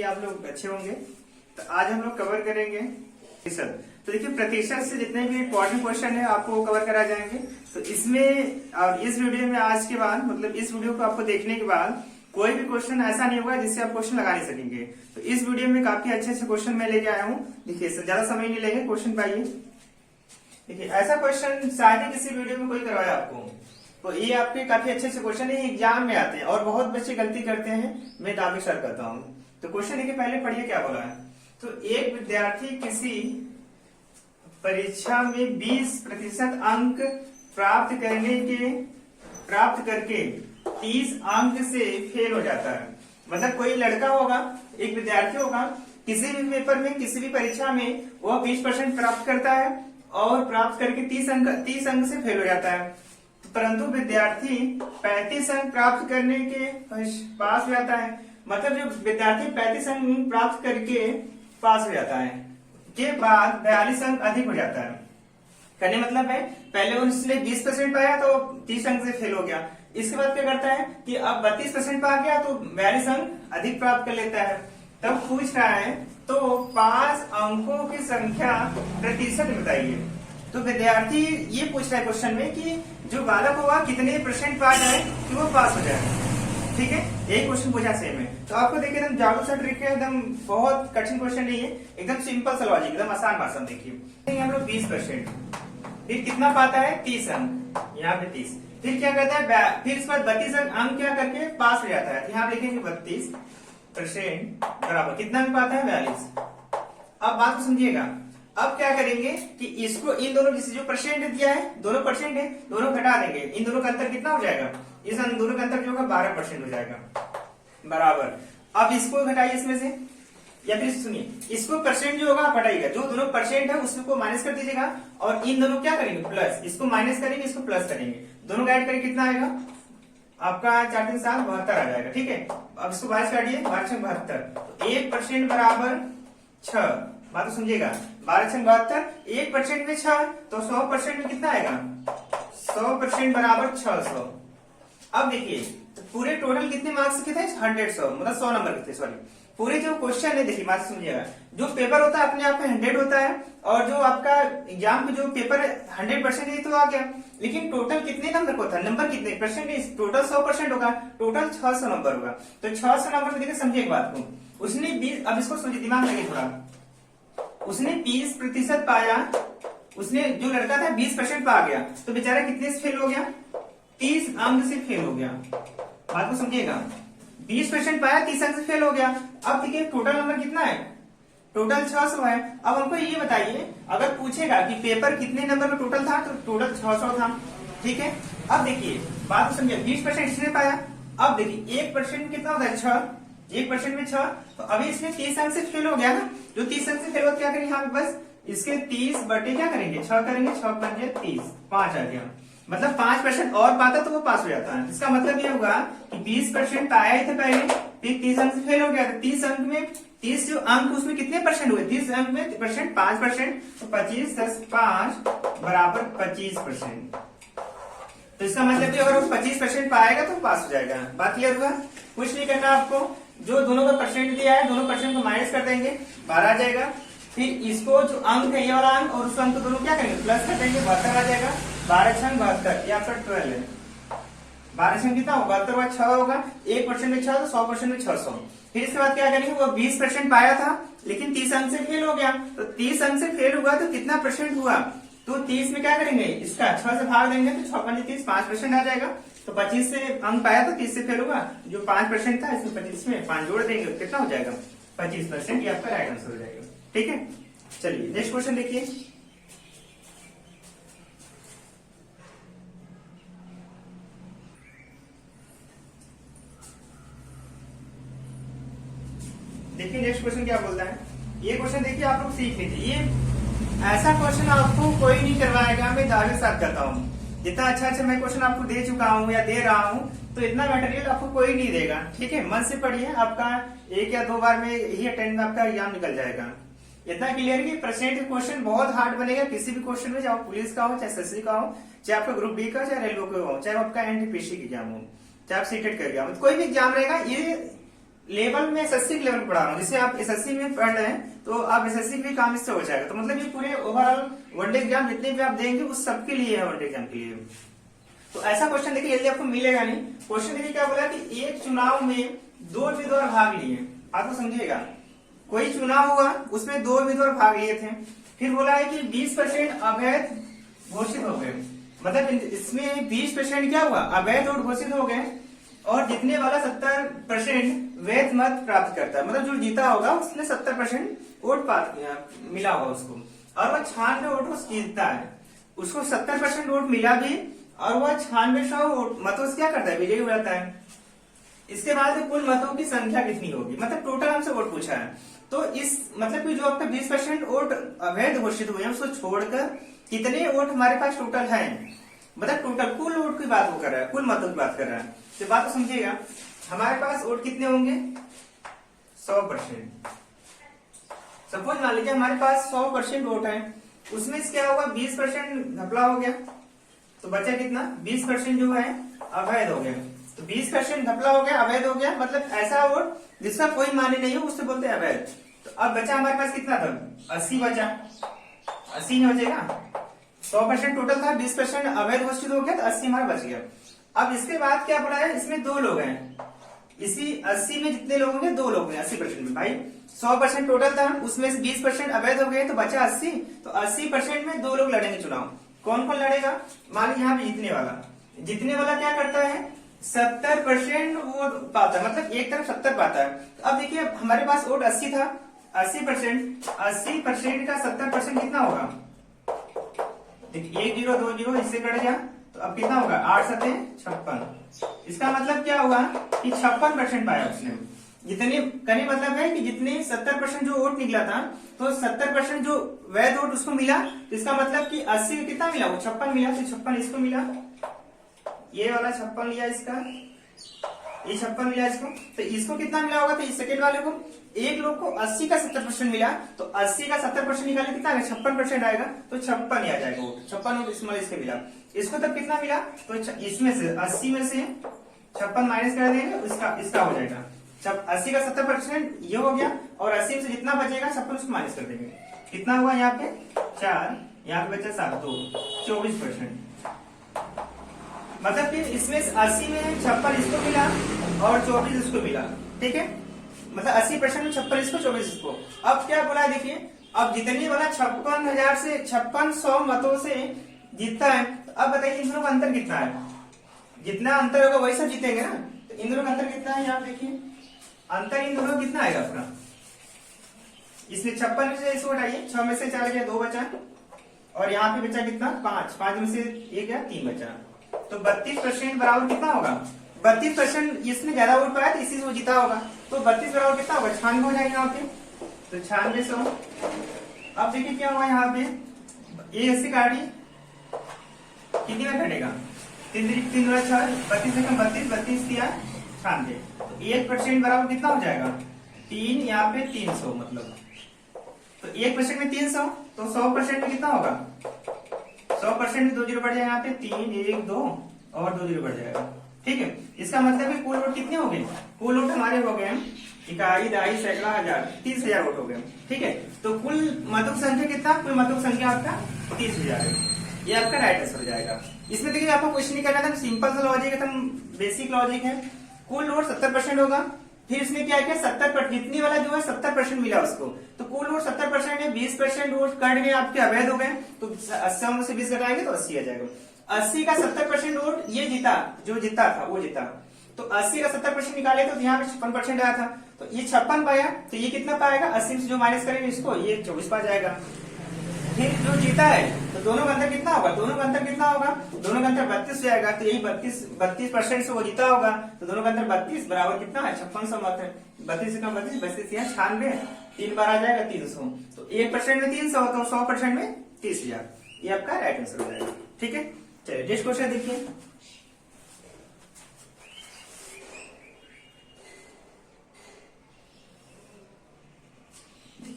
आप लोग अच्छे होंगे। तो आज हम लोग कवर करेंगे प्रतिशत। तो देखिए प्रतिशत से जितने भी इम्पोर्टेंट क्वेश्चन है आपको कवर करा जाएंगे। तो इसमें और इस वीडियो में आज के बाद मतलब इस वीडियो को आपको देखने के बाद कोई भी क्वेश्चन ऐसा नहीं होगा जिससे आप क्वेश्चन लगा नहीं सकेंगे। तो इस वीडियो में काफी अच्छे अच्छे क्वेश्चन मैं लेके आया हूँ। देखिए ज्यादा समय नहीं लेंगे, क्वेश्चन पाइए। देखिए ऐसा क्वेश्चन शायद ही किसी वीडियो में कोई करवाया आपको। तो ये आपके काफी अच्छे अच्छे क्वेश्चन है, एग्जाम में आते हैं और बहुत बच्चे गलती करते हैं, मैं दावे सर करता हूँ। तो क्वेश्चन देखिए पहले पढ़िए क्या बोला है। तो एक विद्यार्थी किसी परीक्षा में 20% अंक प्राप्त करके 30 अंक से फेल हो जाता है। मतलब कोई लड़का होगा, एक विद्यार्थी होगा, किसी भी पेपर में किसी भी परीक्षा में वह 20% प्राप्त करता है और प्राप्त करके 30 अंक से फेल हो जाता है। परंतु विद्यार्थी 35 अंक प्राप्त करने के पास हो जाता है। मतलब जो विद्यार्थी 35 अंक प्राप्त करके पास हो जाता है के बाद 42 अंक अधिक हो जाता है। कहने मतलब है पहले उसने 20% पाया तो 30 अंक से फेल हो गया। इसके बाद क्या करता है कि अब 32% पा गया तो 42 अंक अधिक प्राप्त कर लेता है। तब पूछ रहा है तो 5 अंकों की संख्या प्रतिशत बताइए। तो विद्यार्थी ये पूछ रहा है क्वेश्चन में कि जो बालक होगा कितने % पा जाए कि वो पास हो जाए। ठीक है, यही क्वेश्चन पूछा सेम है। तो आपको देखिए एकदम जागरूक सा ट्रिक है, एकदम बहुत कठिन क्वेश्चन नहीं है, एकदम सिंपल सा लॉजिक, एकदम आसान भाषा में। देखिए हम लोग 20%, फिर कितना पाता है 30 अंक, यहाँ पे 30, फिर क्या करता है फिर इस पर 32 अंक क्या करके पास हो जाता है। यहाँ लिखेंगे 32% बराबर कितना अंक पाता है 42। अब बात को समझिएगा। अब क्या करेंगे कि इसको इन दोनों जो परसेंट दिया है, दोनों परसेंट है, दोनों घटा देंगे। इन दोनों का अंतर कितना हो जाएगा, इस दोनों का अंतर जो होगा 12% हो जाएगा बराबर। अब इसको घटाइए इसमें से, या फिर सुनिए इसको परसेंट जो होगा आप हटाइएगा, जो दोनों परसेंट है उसको माइनस कर दीजिएगा और इन दोनों क्या करेंगे प्लस, इसको माइनस करेंगे इसको प्लस करेंगे, दोनों का ऐड करेंगे कितना आएगा आपका 4 3 7 72 आ जाएगा। ठीक है, अब इसको 22 काटिए, 12 6 72, तो 1% बराबर 6। बात तो समझिएगा, 12 6 72, 1% में 6 तो 100% में कितना आएगा 100% बराबर 600। अब देखिए तो पूरे टोटल कितने मार्क्स के थे 100 मतलब 100 नंबर के थे। सॉरी, पूरे जो क्वेश्चन है देखिए बात समझिएगा, जो पेपर होता है अपने आप में 100 होता है और जो आपका एग्जाम में जो पेपर है 100% ये तो आ गया, लेकिन टोटल कितने नंबर को था, नंबर कितने परसेंट, टोटल 100% होगा, टोटल 600 नंबर होगा। तो 600 नंबर में देखिए समझिए एक बात को, उसने 20, अब इसको समझिए दिमाग लगे थोड़ा, उसने 20% पाया, उसने जो लड़का था 20% पा गया तो बेचारा कितने से फेल हो गया 30 अंक से फेल हो गया। बात को समझिएगा, 20% पाया 30 अंक से फेल हो गया। अब देखिए टोटल नंबर कितना है, टोटल 600 है। अब हमको ये बताइए अगर पूछेगा कि पेपर कितने नंबर का टोटल था तो टोटल 600 था। ठीक है, अब देखिए बात को समझिए, 20% इसने पाया। अब देखिए 1% कितना होता है 6, 1% में 6, तो अभी इसमें 30 अंक से फेल हो गया ना, जो 30 अंक से फेल हो क्या करेंगे यहाँ पे बस इसके 30 बटे क्या करेंगे 6 करेंगे, 6 पंजे 30, 5 आ गया। मतलब 5% और पाता तो वो पास हो जाता है। इसका मतलब ये होगा कि 20% पाया ही थे पहले, फिर 30 अंक से फेल हो गया, 30 अंक में 30 जो अंक उसमें कितने परसेंट हुए, 30 अंक में परसेंट 5%, तो 25 10 5 बराबर 25%। तो इसका मतलब अगर वो 25% पाएगा तो पास हो जाएगा। बात क्लियर हुआ, कुछ नहीं करना आपको, जो दोनों का परसेंट दिया है दोनों परसेंट को माइनस कर देंगे, 12 आ जाएगा। फिर इसको जो अंक है ये वाला अंक और उस अंक को दोनों क्या करेंगे प्लस कर देंगे, 72 आ जाएगा। 12 6 72, ये आपका 12 है। 12 6 कितना होगा 72, 6 होगा, 1% में 6 तो 100% में 600। फिर इसके बाद क्या करेंगे, वो 20% पाया था लेकिन 30 अंक से फेल हो गया, तो 30 अंक से फेल हुआ तो कितना परसेंट हुआ, तो 30 में क्या करेंगे इसका 6 से भाग देंगे तो 6 5 30, 5% आ जाएगा। तो 25 से अंक पाया तो 30 से फेल होगा, जो 5% था इसमें 25 में 5 जोड़ देंगे कितना हो जाएगा 25%, ये आपका राइट आंसर हो जाएगा। ठीक है, चलिए नेक्स्ट क्वेश्चन देखिए। देखिए नेक्स्ट क्वेश्चन क्या बोलता है। ये क्वेश्चन देखिए आप लोग सीख लीजिए, ये ऐसा क्वेश्चन आपको कोई नहीं करवाएगा, मैं दावे के साथ करता हूँ। जितना अच्छा मैं क्वेश्चन आपको दे चुका हूँ या दे रहा हूँ तो इतना मटेरियल आपको कोई नहीं देगा। ठीक है, मन से पढ़िए, आपका 1 या 2 बार में ही अटेंड में आपका एग्जाम निकल जाएगा। इतना क्लियर कि परसेंट क्वेश्चन बहुत हार्ड बनेगा किसी भी क्वेश्चन में, चाहे पुलिस का हो, चाहे एसएससी का हो, चाहे आपका ग्रुप बी का, चाहे रेलवे का हो, चाहे आपका एनटीपीसी का एग्जाम हो, चाहे आप सीटेट का एग्जाम हो, कोई भी एग्जाम रहेगा, ये लेवल में एसएससी के लेवल पढ़ा रहा हूँ, जैसे आप एसएससी में पढ़ रहे हैं तो आप एसएससी भी काम इससे हो जाएगा। तो मतलब ये पूरे ओवरऑल वनडे एग्जाम जितने भी आप देंगे उस सबके लिए है, वनडे एग्जाम के लिए। तो ऐसा क्वेश्चन देखिए जल्दी आपको मिलेगा नहीं। क्वेश्चन देखिए क्या बोला कि एक चुनाव में 2 उम्मीदवार भाग लिए, आप तो समझिएगा कोई चुनाव हुआ उसमें 2 उम्मीदवार भाग लिए थे, फिर बोला है कि 20% अवैध घोषित हो गए, मतलब इसमें 20% क्या हुआ, अवैध वोट घोषित हो गए, और जीतने वाला 70% वैध मत प्राप्त करता है, मतलब जो जीता होगा उसने 70% वोट मिला होगा उसको, और वह 96 वोट जीतता है, उसको 70% वोट मिला भी, और वह 9600 मतों से क्या करता है, विजयी हो जाता है। इसके बाद कुल मतों की संख्या कितनी होगी, मतलब टोटल हमसे वोट पूछा है। तो इस मतलब कि जो आपका 20% वोट अवैध घोषित हुए हैं उसको छोड़कर कितने वोट हमारे पास टोटल है, मतलब टोटल कुल वोट की बात वो कर रहा है, कुल मतों की बात कर रहा है। तो बात तो समझिएगा, हमारे पास वोट कितने होंगे, 100%। सपोज मान लीजिए हमारे पास 100% वोट है, उसमें से क्या होगा, 20% घपला हो गया, तो बचा कितना, 20% जो है अवैध हो गया। तो 20% घपला हो गया, अवैध हो गया, मतलब ऐसा वोट जिसका कोई मान्य नहीं हो उससे बोलते हैं अवैध। तो अब बचा हमारे पास कितना था, 80 बचा, 80 नहीं बचेगा, 100% टोटल था, 20% अवैध घोषित हो गया, तो 80 हमारा बच गया। अब इसके बाद क्या पड़ा है, इसमें 2 लोग हैं, इसी 80 में जितने लोग होंगे 2 लोग हैं 80% में, भाई 100% टोटल था, उसमें से 20% अवैध हो गए तो बचा 80, तो 80% में 2 लोग लड़ेंगे चुनाव। कौन कौन लड़ेगा, मान लीजिए यहाँ पे जीतने वाला क्या करता है, 70% वो पाता है, मतलब एक तरफ 70 पाता है। तो अब देखिए हमारे पास वोट 80 था, 80% का 70% कितना होगा, देखिए 1 0 2 0 इससे कट गया, तो अब कितना होगा, 8 7 56। इसका मतलब क्या हुआ कि 56% पाया उसने, जितने कने मतलब है कि जितने 70% जो वोट निकला था, तो 70% जो वैध वोट उसको मिला, तो इसका मतलब कि 80 में कितना मिला, वो 56 मिला, तो 56 इसको मिला, ये वाला 56 लिया इसका, ये 56 मिला इसको, तो इसको कितना मिला होगा, तो इस सेकेंड वाले को, एक लोग को 80 का 70% मिला, तो 80 का 70% निकाले कितना आएगा, 56% आएगा, तो 56 आ जाएगा वोट, 56 वोट इसके मिला। इसको तब कितना मिला, तो इसमें से 80 में से 56 माइनस कर देंगे, इसका हो जाएगा 80 का 70% ये हो गया, और 80 में से जितना बचेगा 56 उसको माइनस कर देंगे, कितना हुआ यहाँ पे 4, यहाँ पे बचा 7 2 24%। मतलब कि इसमें 80 में 56 इसको मिला और 24 इसको मिला, ठीक है, मतलब 80% में 56 इसको 24 इसको। अब क्या बोला देखिए, अब जितने वाला 56,000 से 5600 मतों से जीतता है, तो अब बताइए इन दोनों का अंतर कितना है, जितना अंतर होगा वही सब जीतेंगे ना, तो इन दोनों का अंतर कितना है, यहाँ देखिए अंतर इन दोनों कितना आएगा आपका, इसमें 56 में से इसको हटाइए, 6 में से 4 गया 2 बचा, और यहाँ पे बचा कितना 5 में से 1 गया 3 बचा, तो 32% बराबर कितना होगा, 32% इसमें ज्यादा वोट पाया तो इसी से वो जीता होगा, तो 32 बराबर कितना होगा, 96 हो जाएगा यहाँ पे, तो 9600। अब देखिए क्या हुआ यहाँ पे, ये ऐसी गाड़ी कितनी में घटेगा, 3 3 6 32 से कम 32 दिया 96, तो 1% बराबर कितना हो जाएगा 3, यहाँ पे 300, मतलब तो 1% में 300, तो 100% में कितना होगा, 100% में 2 0 बढ़ जाएगा, यहाँ पे 3 1 2 और 2 0 बढ़ जाएगा, ठीक है। इसका मतलब है कुल वोट कितने हो गए, कुल वोट हमारे हो गए इकाई दहाई सैकड़ा हजार 30,000 वोट हो गए, ठीक है। तो कुल मतों की संख्या कितना, कुल मतों की संख्या आपका 30,000 है, ये आपका राइट आंसर हो जाएगा। इसमें देखिए आपको क्वेश्चन नहीं करना था, सिंपल सा लॉजिक है, एकदम बेसिक लॉजिक है। कुल वोट 70% होगा, फिर इसमें क्या किया 70%, जितनी वाला जो है 70% मिला उसको, तो कुल वोट 70% है, 20% वोट कट गए आपके अवैध हो गए, तो 80 से 20 घटाएंगे तो 80 आ जाएगा। 80 का 70% वोट ये जीता, जो जीता था वो जीता, तो 80 का 70% निकाले तो यहाँ पे 56% आया था, तो ये 56 पाया, तो ये कितना पाएगा 80 से जो माइनस करेंगे इसको, ये 24 पा जाएगा। फिर जो जीता है तो दोनों का अंतर कितना होगा, दोनों का अंतर कितना होगा, दोनों का अंतर 32 जाएगा, तो यही 32% से वो जीता होगा, तो दोनों का अंतर 32 बराबर कितना है 5600 मत है, 32 से कम 32 यहाँ 96, 3 बार आ जाएगा 300, तो 1% में 300, तो 100% में 30,000, ये आपका राइट आंसर हो जाएगा, ठीक है। चलिए नेक्स्ट क्वेश्चन देखिए,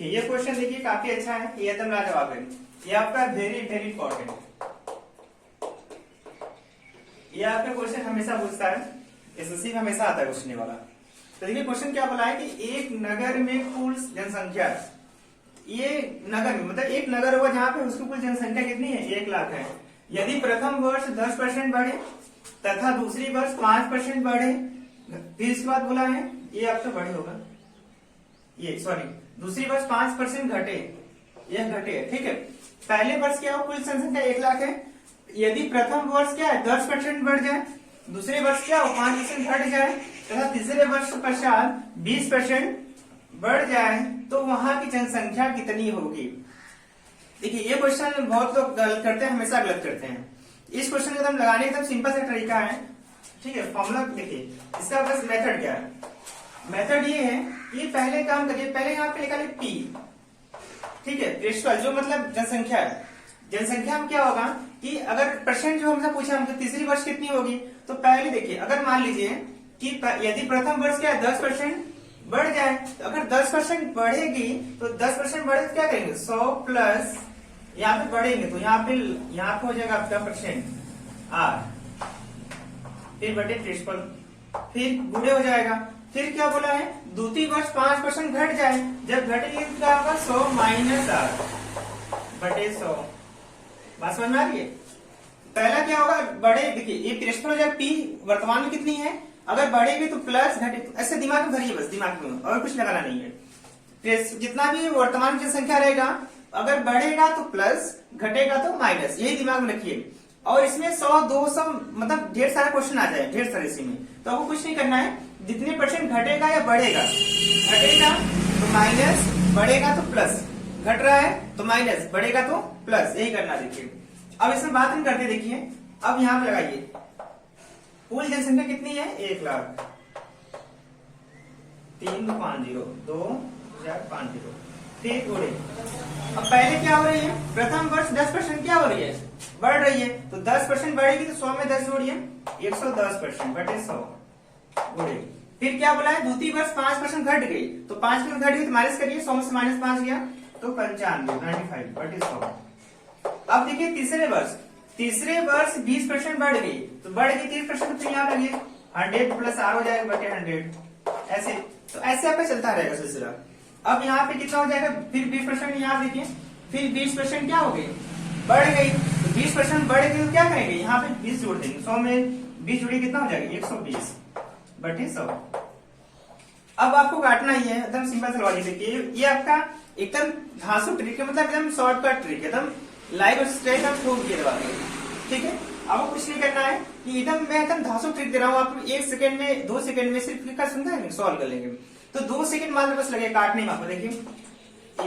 ये क्वेश्चन देखिए काफी अच्छा है, ये एकदम लाजवाब है, ये आपका वेरी वेरी इंपॉर्टेंट, ये आपका क्वेश्चन हमेशा पूछता है, एसएससी में हमेशा आता है पूछने वाला। तो देखिए क्वेश्चन क्या बोला है कि एक नगर में कुल जनसंख्या, ये नगर में मतलब एक नगर होगा जहां पे उसकी कुल जनसंख्या कितनी है, 1 लाख है। यदि प्रथम वर्ष 10% बढ़े तथा दूसरी वर्ष 5% बढ़े, फिर इसके बाद बोला है ये आपका बढ़े होगा, ये सॉरी दूसरी वर्ष 5% घटे, यह घटे, ठीक है। पहले वर्ष क्या हो, कुल जनसंख्या 1 लाख है। यदि प्रथम वर्ष क्या है 10% बढ़ जाए, दूसरे वर्ष क्या हो 5% घट जाए तथा तीसरे वर्ष पश्चात 20% बढ़ जाए तो वहां की जनसंख्या कितनी होगी। देखिए ये क्वेश्चन बहुत लोग गलत करते हैं, हमेशा गलत करते हैं। इस क्वेश्चन को एकदम लगाने का सिंपल सा तरीका है, ठीक है। फॉर्मूला देखिए, इसका बस मेथड क्या है, मेथड ये है कि पहले काम करिए, पहले यहाँ पे निकालिए पी, ठीक है, प्रिंसिपल जो मतलब जनसंख्या है। जनसंख्या में क्या होगा कि अगर परसेंट जो हमसे पूछा हमको तीसरी वर्ष कितनी होगी, तो पहले देखिए अगर मान लीजिए कि यदि प्रथम वर्ष क्या है 10% बढ़ जाए, तो अगर 10% बढ़ेगी तो 10% बढ़े तो क्या करेंगे 100 प्लस यहाँ पे बढ़ेंगे तो यहाँ पे हो जाएगा आपका परसेंट आर, फिर बटे प्रिंसिपल, फिर गुणे हो जाएगा। फिर क्या बोला है द्वितीय वर्ष 5% घट जाए, जब घटेगी तो क्या होगा 100 माइनस आर बटे 100। बात समझ में आ रही है। पहला क्या होगा बढ़े, देखिए ये प्रिंसिपल हो जाएगा पी वर्तमान में कितनी है, अगर बढ़ेगी तो प्लस घटे, ऐसे दिमाग में धरिए, बस दिमाग में और कुछ लगाना नहीं है। जितना भी वर्तमान की संख्या रहेगा अगर बढ़ेगा तो प्लस, घटेगा तो माइनस, यही दिमाग में रखिए। और इसमें 100 200 मतलब ढेर सारा क्वेश्चन आ जाए, ढेर सारे इसी में, तो आपको कुछ नहीं करना है। जितने परसेंट घटेगा या बढ़ेगा, घटेगा तो माइनस, बढ़ेगा तो प्लस, घट रहा है तो माइनस, बढ़ेगा तो प्लस, यही करना। देखिए अब इसमें बात हम करते, देखिए अब यहाँ पे लगाइए कुल जनसंख्या कितनी है 1 लाख, 3250 2050, ठीक गुणे। अब पहले क्या हो रही है, प्रथम वर्ष 10% क्या हो रही है, बढ़ रही है, तो 10% बढ़ेगी तो 100 में 10 जोड़िए 110% बटे 100 गुणे। फिर क्या बोला है द्वितीय वर्ष 5% घट गई, तो 5% घट गई तो माइनस करिए, 100 में से माइनस 5 गया तो 95 बटे 100। अब देखिए तीसरे वर्ष 20% बढ़ गई, तो बढ़ गई 30% तो यहाँ लगे 100 प्लस आर हो जाएगा बटे 100, ऐसे तो ऐसे आपका चलता रहेगा सिलसिला। अब यहाँ पे कितना हो जाएगा, फिर 20% यहाँ देखिए, फिर 20% क्या हो गई, बढ़ गई, तो 20% बढ़ गई तो क्या करेंगे यहाँ पे 20 जोड़ देंगे, 100 में 20 जोड़ी कितना हो जाएगा 120 बटे 100। अब आपको काटना ही है, एकदम सिंपल सा लॉजिक देखिए, ये आपका एकदम धांसू ट्रिक है, मतलब एकदम शॉर्टकट ट्रिक है, एकदम लाइव स्ट्रेट आप ठोक के दबा देंगे, ठीक है। आपको कुछ नहीं करना है कि मैं एकदम धांसू ट्रिक दे रहा हूँ, आप 1 सेकंड में 2 सेकंड में सिर्फ क्लिक कर सुनता है सॉल्व कर लेंगे। तो 2 सेकंड मात्र बस लगे काटने में। आपको देखिए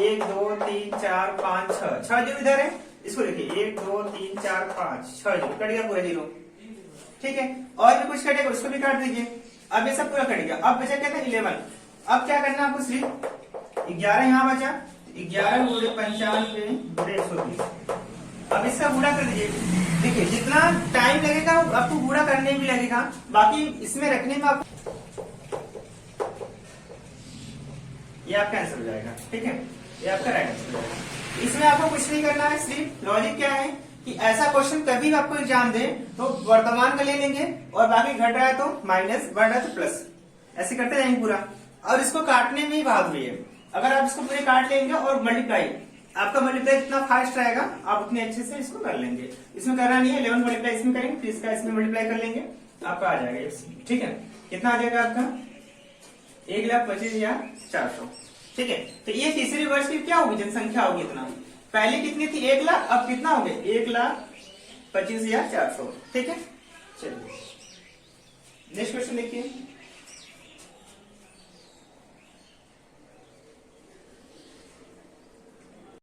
1 2 3 4 5 6 जो इधर है इसको देखिए 1 2 3 4 5 6 जो कट गया पूरा 0, ठीक है। और भी कुछ कटेगा उसको भी काट दीजिए। अब ये सब पूरा कट गया, अब बचा क्या था 11। अब क्या करना है आपको, सिर्फ 11 यहाँ बचा, 11 गुणे 95 गुणे 120। अब इसका गुणा कर दीजिए, देखिए जितना टाइम लगेगा आपको गुणा करने भी लगेगा, बाकी इसमें रखने में आप ये आपका आंसर हो जाएगा, ठीक है, ये आपका राइट आंसर हो जाएगा। इसमें आपको कुछ नहीं करना है, सिर्फ लॉजिक क्या है कि ऐसा क्वेश्चन कभी भी आपको एग्जाम दे तो वर्तमान का ले लेंगे और बाकी घट रहा है तो माइनस, बढ़ रहा है तो प्लस, ऐसे करते जाएंगे पूरा। और इसको काटने में ही बहादुरी है, अगर आप इसको पूरे काट लेंगे और मल्टीप्लाई, आपका मल्टीप्लाई जितना फास्ट रहेगा आप उतने अच्छे से इसको कर लेंगे। इसमें करना नहीं है, 11 मल्टीप्लाई इसमें करेंगे, फिर इसका इसमें मल्टीप्लाई कर लेंगे, आपका आ जाएगा, ठीक है। कितना आ जाएगा आपका 1,25,400, ठीक है। तो ये तीसरे वर्ष की क्या होगी जनसंख्या होगी इतना, पहले कितनी थी 1 लाख, अब कितना हो गया 1,25,400, ठीक है। चलिए नेक्स्ट क्वेश्चन देखिए।